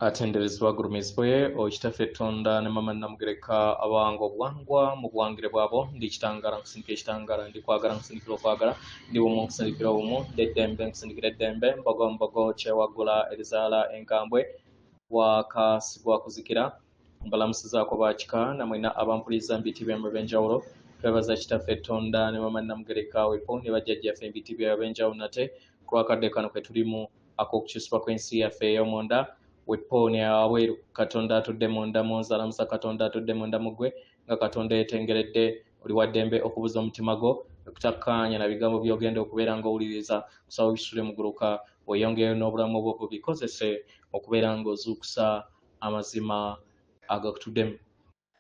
atenderezebwa gurumizibwe okitaffe Tonda ne mama namugereka abango bwangwa mu bwangire bwabo ndi kitangala nkusindikira ekitangala ndi kwagala nkusindikira okwagala ndi bumu nkusindikira obumu ddembe nkusindikira eddembe mbogo kyewagula erizaala enkambwe wakasibwa kuzikira mbalamusizaako bakika namwena abampuliza mbiti byamwe benjawulo twebaza kitaffe Tonda ne mama namugereka wepo ne bajjajjaffe mbiti byab'enjawulo nate kulwakadde kano kwe tulimu ak'okukyusibwa kw'ensi yaffe ey'omonda wepone aweru Katonda atudde munda munzalamusa Katonda atudde munda mugwe nga Katonda yetengeredde oli waddembe okubuza omutima gwo okutakkaanya na bigambo byogenda okubeera ng'owuliriza kusaba bisule muguluka weyongeyo n'obulamu obwo bubikozese okubeera ng'ozuukusa amazima agakutuddemu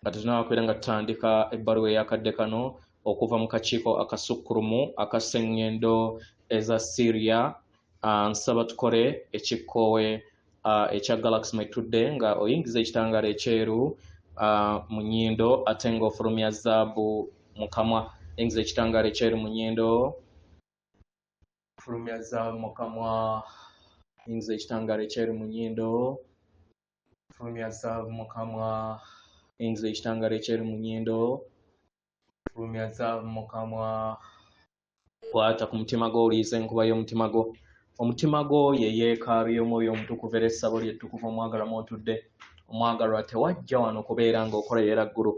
nga tetunabakwera nga tutandika ebbaluwa eyakadde kano okuva mu kakiiko Akasukulumu aka Sengendo eza Sirius nsaba tukole ekikkoowe ekya Galaxy metudde nga oyingiza ekitangala ekyeru mu nnyindo ate ng'ofulumya zaabu mu kamwa yingiza ekitangala ekyeru mu nnyindo fulumya zaabu mu kamwa yingiza ekitangala ekyeru mu nnyindo fulumya zaabu mu kamwa yingiza ekitangala ekyeru mu nnyindo fulumya zaabu mu kamwa kwata ku mutima gwo oliiza enkuba y'omutima gwo omutima gwo ye yeekaalu y'omwoyo omutukuvu era essabo lyettukuvu omwagalwa otudde omwagalwa tewajja wano kubeera ng'okola era ggulu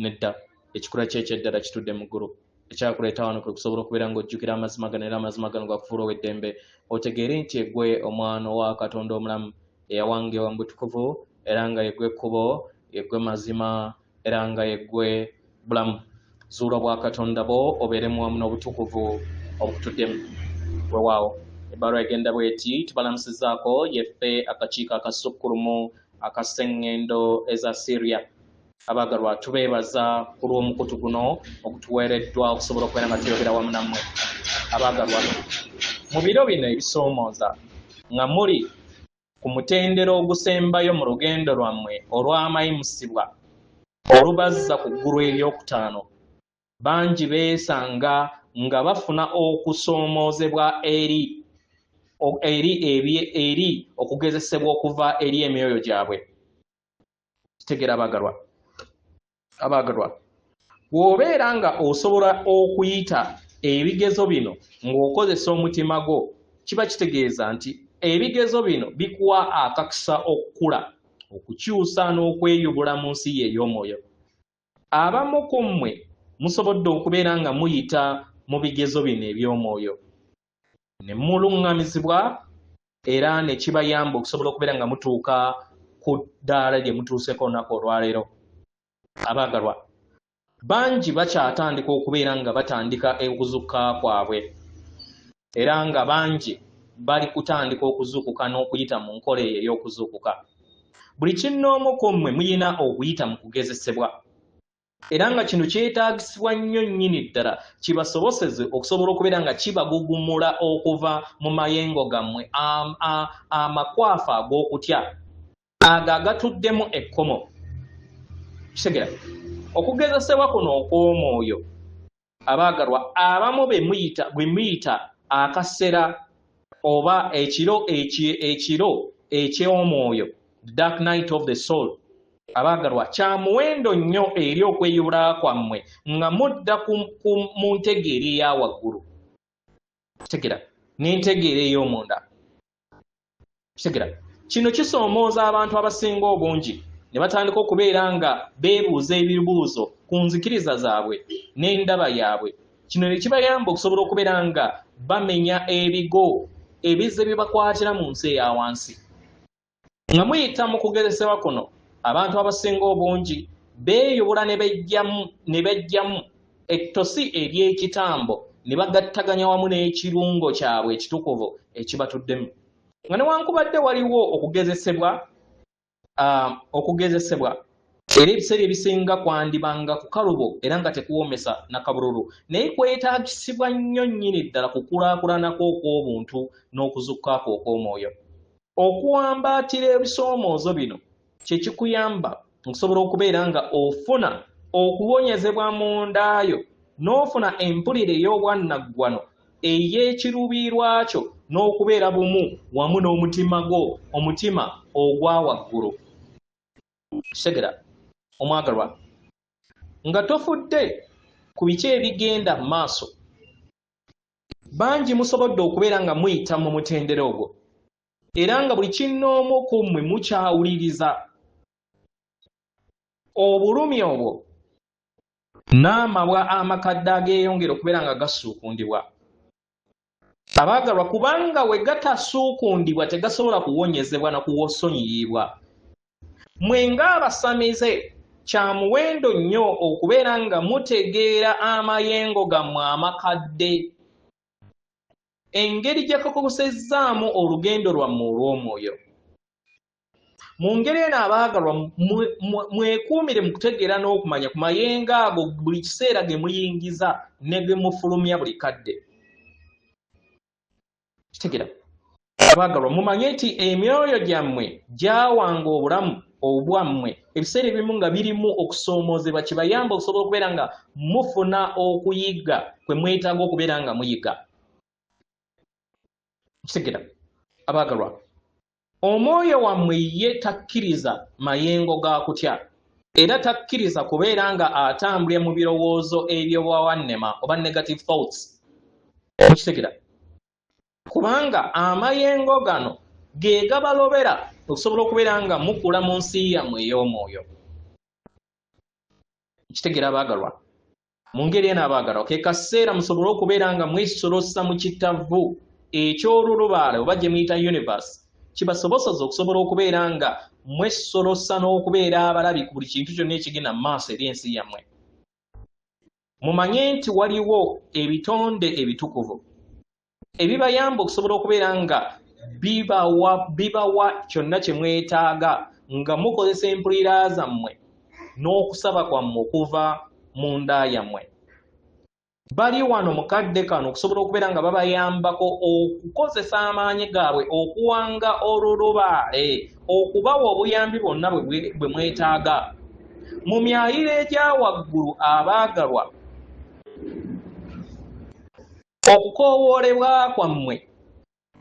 nedda ekikula kyekyeddala kitudde mu ggulu ekyakuleeta wano kwe kusobola okubeera ng'ojjukira amazima gano era amazima gano gakufuula ow'eddembe otegeere nti eggwe omwana wa Katonda omulamu eyawangibwa mu butukuvu era nga yeggwe ekkubo yeggwe mazima era nga yeggwe bulamu zuula bwa Katonda bo obeeremu wamu n'obutukuvu obukutuddemu weewaawo ebbaluwa egenda bw'eti tubalamusizaako yeffe akakiiko Akasukulumu aka Sengendo eza Sirius abaagalwa tubeebaza ku lw'omukutu guno okutuweereddwa okusobola okubeera nga tuyogera wamu nammwe abaagalwa mu biro bino ebisoomooza nga muli ku mutendera ogusembayo mu lugendo lwammwe olw'amayimusibwa olubazza ku ggulu eryokutaano bangi beesanga nga bafuna okusoomoozebwa eri okugezesebwa okuva eri emyoyo gyabwe kitegera abaagalwa bw'obeera nga osobola okuyita ebigezo bino ng'okozesa omutima gwo kiba kitegeeza nti ebigezo bino bikuwa akakisa okukula okukyusa n'okweyubula mu nsi ye ey'omwoyo abamu ku mmwe musobodde okubeera nga muyita mu bigezo bino eby'omwoyo ne mulungamizibwa era ne kibayamba okusobola okubeera nga mutuuka ku ddaala gye mutuuseko olunaku olwaleero abaagalwa bangi bakyatandika okubeera nga batandika okuzuukuka kwabwe era nga bangi bali kutandika okuzuukuka n'okuyita mu nkola eyo ey'okuzuukuka buli kinnoomu ku mmwe muyina okuyita mu kugezesebwa era nga kino kyetaagisibwa nnyo nnyini ddala kibasoboseze okusobola okubeera nga kibagugumula okuva mu mayengo gammwe amakwafu ag'okutya ago agatuddemu ekkomo kitegera okugezesebwa kuno okw'omwoyo abaagalwa abamu bwe muyita akaseera oba ekiro eky'omwoyo dark night of the soul abaagalwa kya muwendo nnyo eri okweyubula kwammwe nga mudda mu ntegeera eya waggulu kitegera n'entegeera ey'omunda kitegera kino kisoomooza abantu abasinga obungi ne batandika okubeera nga beebuuza ebibuuzo ku nzikiriza zaabwe n'endaba yaabwe kino ne kibayamba okusobola okubeera nga bamenya ebigo ebizze bibakwatira mu nsi eya wansi nga muyita mu kugezesebwa kuno abantu abasinga obungi beeyubula ne bejjamu ettosi ery'ekitambo ne bagattaganya wamu n'ekirungo kyabwe ekitukuvu ekibatuddemu nga newankubadde waliwo okugezesebwa era ebiseera ebisinga kwandibanga ku kalubo era nga tekuwomesa na kabululu naye kwetaagisibwa nnyo nnyini ddala kukulaakulanako okw'obuntu n'okuzukkaako okw'omwoyo okuwambaatira ebisoomoozo bino kyekikuyamba okusobola okubeera nga ofuna okuwonyezebwa mu ndaayo n'ofuna empulire ey'obwannaggwano ey'ekiruubiirwa kyo n'okubeera bumu wamu n'omutima gwo omutima ogwa waggulu segera omwagalwa nga tofudde ku biki ebigenda mu maaso bangi musobodde okubeera nga muyita mu mutendera ogwo era nga buli kinnoomu ku mmwe mukyawuliriza obulumi obwo n'amabwa amakadde ageeyongera okubeera nga gasuukundibwa abaagalwa kubanga we gatasuukundibwa tegasobola kuwonyezebwa na kuwosonyiyiibwa mwe ng'abasamize kya muwendo nnyo okubeera nga mutegeera amayengo gammwe amakadde engeri gye kakosezaamu olugendo lwammwe olw'omwoyo mu ngeri eno abaagalwa mwekuumire mu kutegeera n'okumanya ku mayengo ago buli kiseera ge muyingiza ne ge mufulumya buli kadde kitegeera abaagalwa mumanye nti emyoyo gyammwe gyawanga obulamu obwammwe ebiseera ebimu nga birimu okusoomoozebwa kibayamba okusobola okubeera nga mufuna okuyiga kwe mwetaaga okubeera nga muyiga kitegeera abaagalwa omwoyo wammwe ye takkiriza mayengo ga kutya era takkiriza kubeera nga atambulira mu birowoozo eby'obwawannema oba negative thoughts kitegeera kubanga amayengo gano ge gabalobera okusobola okubeera nga mukula mu nsi yammwe ey'omwoyo kitegeera abaagalwa mu ngeri eno abaagalwa ke kaseera musobole okubeera nga mwesolosa mu kitavu eky'olulubaale oba gye muyita universe kibasoboseza okusobola okubeera nga mwesolosa n'okubeera abalabi ku buli kintu kyonna ekigenda mu maaso eri ensi yammwe mumanye nti waliwo ebitonde ebitukuvu ebibayamba okusobola okubeera nga bibawa kyonna kye mwetaaga nga mukozesa empulira zammwe n'okusaba kwammwe okuva mu nda yammwe bali wano mukadde kano okusobola okubeera nga babayambako okukozesa amaanyi gaabwe okuwanga olulubaale okubawa obuyambi bwonna bwe mwetaaga mu myayiro egya waggulu abaagalwa okukoowoolebwa kwammwe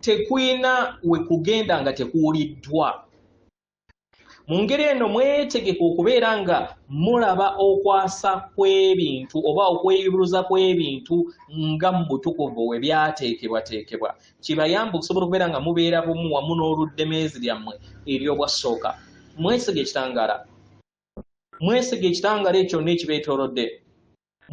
tekulina we kugenda nga tekuwuliddwa mu ngeri eno mwetegeke okubeera nga mulaba okwasa kw'ebintu oba okweyubuluza kw'ebintu nga mu butukuvu we byateekebwateekebwa kibayamba okusobola okubeera nga mubeera bumu wamu n'oluddemeezi lyammwe ery'obwasooka mwesige ekitangaala ekyo n'ekibeetoolodde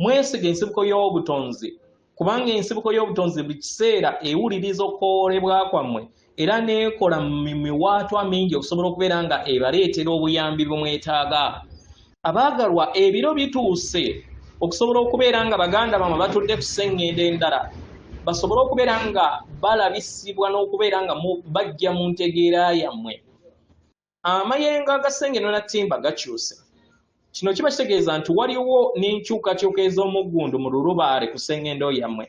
mwesige ensibuko y'obutonzi kubanga ensibuko y'obutonzi buli kiseera ewuliriza okukoolebwa kwammwe era neekola miwaatwa mingi okusobola okubeera nga ebaleetera obuyambi bwe mwetaaga abaagalwa ebiro bituuse okusobola okubeera nga baganda bammwe batudde ku Sengendo endala basobole okubeera nga balabisibwa n'okubeera nga bajja mu ntegeera yammwe amayengo aga Sengendo na Ttimba gakyuse kino kiba kitegeeza nti waliwo n'enkyukakyuka ez'omuggundu mu lulubaale ku Sengendo yammwe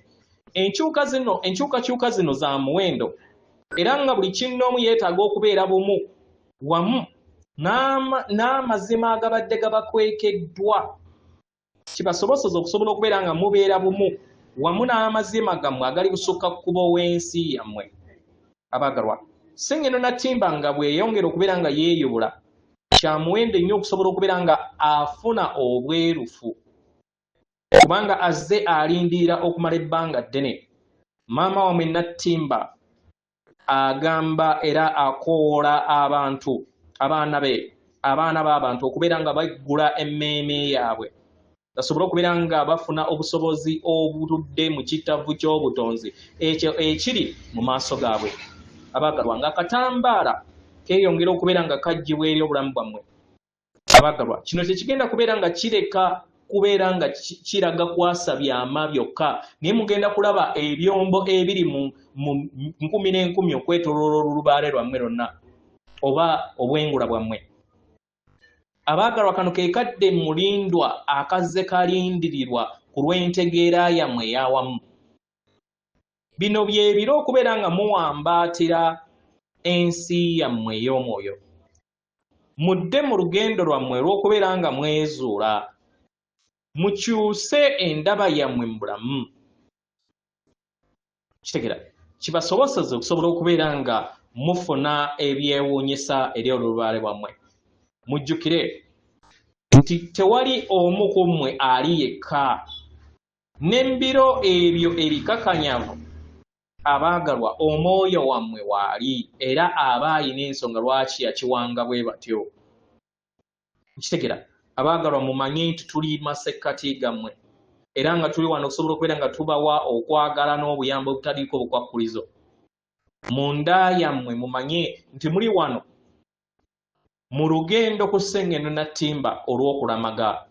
enkyukakyuka zino za muwendo era nga buli kinnoomu yeetaaga okubeera bumu wamu n'amazima agabadde gabakwekeddwa kibasoboseza okusobola okubeera nga mubeera bumu wamu n'amazima gammwe agali busukka kkubo w'ensi yammwe abaagalwa Sengendo na Ttimba nga bweyongera okubeera nga yeeyubula kya muwendo nnyo okusobola okubeera nga afuna obwerufu kubanga azze alindirira okumala ebbanga ddene maama wamwe Nattimba agamba era akoola abaana b'abantu okubeera nga baggula emmeeme yaabwe basobole okubeera nga bafuna obusobozi obutudde mu kitavu ky'obutonzi ekyo ekiri mu maaso gaabwe abaagalwa nga akatambaala keeyongera okubeera nga kaggyibwa eri obulamu bwammwe abaagalwa kino tekigenda kubeera nga kireka kubeera nga kiraga kwasa byama byokka naye mugenda kulaba ebyombo ebiri mu nkumi n'enkumi okwetooloola olulubaale lwammwe lwonna oba obwengula bwammwe abaagalwa kano ke kadde mulindwa akazze kalindirirwa ku lw'entegeera yammwe ey'awamu bino bye biro okubeera nga muwambaatira ensi yammwe ey'omwoyo mudde mu lugendo lwammwe olw'okubeera nga mwezuula mukyuse endaba yammwe mu bulamu kitegeera kibasoboseze okusobola okubeera nga mufuna ebyewuunyisa eri olubaale bwammwe. Mujjukire nti tewali omu ku mmwe ali yekka. N'embiro ebyo ebikakanyavu abaagalwa omwoyo wammwe waali era aba ayina ensonga lwaki yakiwanga bwe batyo. Nkitegera abaagalwa mumanye nti tuli masekkati gammwe era nga tuli wano okusobola okubeera nga tubawa okwagala n'obuyambo obutaliiko bukwakkulizo. Munda yammwe mumanye nti muli wano mu lugendo ku Sengendo na Ttimba olw'okulamaga.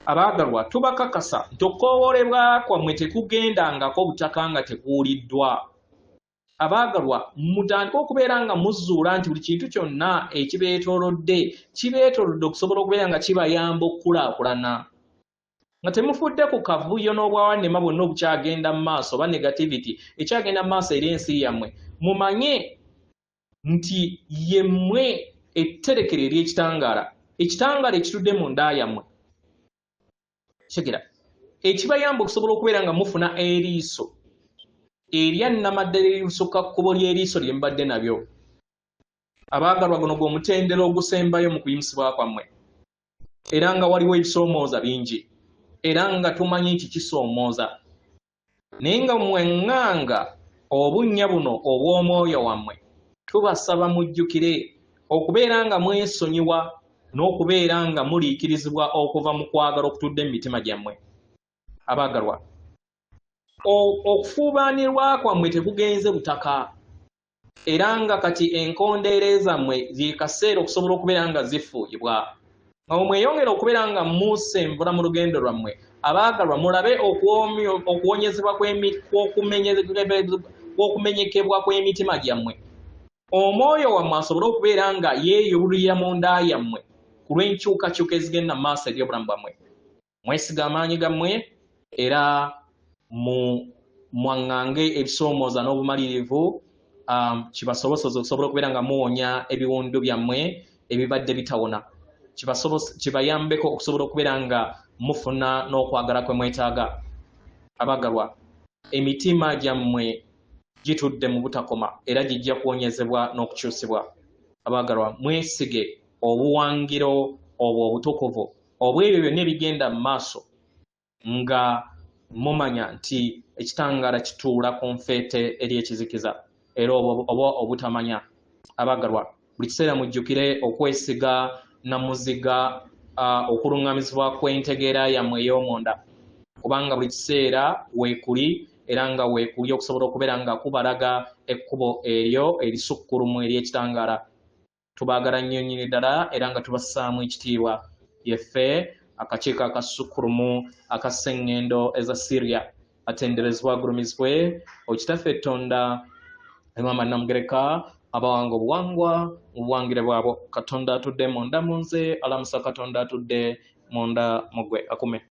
Abaagalwa tubakakasa nti okukoowoolebwa kwammwe tekugendangako butaka nga tekuwuliddwa. Abaagalwa mutandike okubeera nga muzzuula nti buli kintu kyonna kibeetoolodde okusobola okubeera nga kibayamba okukulaakulana. Nga temufudde ku kavuyo n'obwawannema bwonna obukyagenda mu maaso oba negativity ekyagenda mu maaso eri ensi yammwe. Mumanye nti yemmwe etterekero ery'ekitangaala, ekitangaala ekitudde mu nda yammwe. Kitegeera ekibayamba okusobola okubeera nga mufuna eriiso erya nnamaddala erisukka kkubo ly'eriiso lye mubadde nabyo. Abaagalwa guno gw'omutendera ogusembayo mu kuyimusibwa kwammwe era nga waliwo ebisoomooza bingi era nga tumanyi nti kisoomooza, naye nga mweŋŋanga obunnya buno obw'omwoyo wammwe tubasaba mujjukire okubeera nga mwesonyiwa n'okubeera nga muliikirizibwa okuva mu kwagala okutudde mu mitima gyammwe. Abaagalwa okufuubaanirwa kwammwe tekugenze butaka era nga kati enkondeere zammwe ze kaseera okusobola okubeera nga zifuuyibwa. Nga mweyongera okubeera nga musembula mu lugendo lwammwe. Abaagalwa mulabe okuwonyezebwa okumenyekebwa kw'emitima gyammwe. Omwoyo wammwe asobole okubeera nga yeeyulira mu nda yammwe ku lw'enkyukakyuka ezigenda mu maaso eri obulamu bwammwe. Mwesiga amaanyi gammwe era mwaŋŋange ebisoomooza n'obumalirivu kibasobozesa okusobola okubeera nga muwonya ebiwundu byammwe ebibadde bitawona. Kibayambeko okusobola okubeera nga mufuna n'okwagala kwe mwetaaga. Abaagalwa emitima gyammwe gitudde mu butakoma era gijja kuwonyezebwa n'okukyusibwa. Abaagalwa mwesige obuwangiro obwo obutukuvu obw'ebyo byonna ebigenda mu maaso nga mumanya nti ekitangaala kituula ku nfeete ery'ekizikiza era oba obutamanya. Abaagalwa buli kiseera mujjukire okwesiga namuziga okuluŋŋamizibwa kw'entegeera yammwe ey'omunda kubanga buli kiseera weekuli era nga weekuli okusobola okubeera nga kubalaga ekkubo eryo erisukkulumu ery'ekitangaala. Tubaagala nnyo nnyini ddala era nga tubassaamu ekitiibwa. Yeffe akakiiko Akasukulumu aka Sengendo eza Sirius atenderezebwa agulumizibwe Okitaffe Tonda Ebyama Namugereka abawanga obuwangwa mu buwangire bwabwo. Katonda atudde munda mu nze, alamusa Katonda atudde munda mu ggwe. Akume.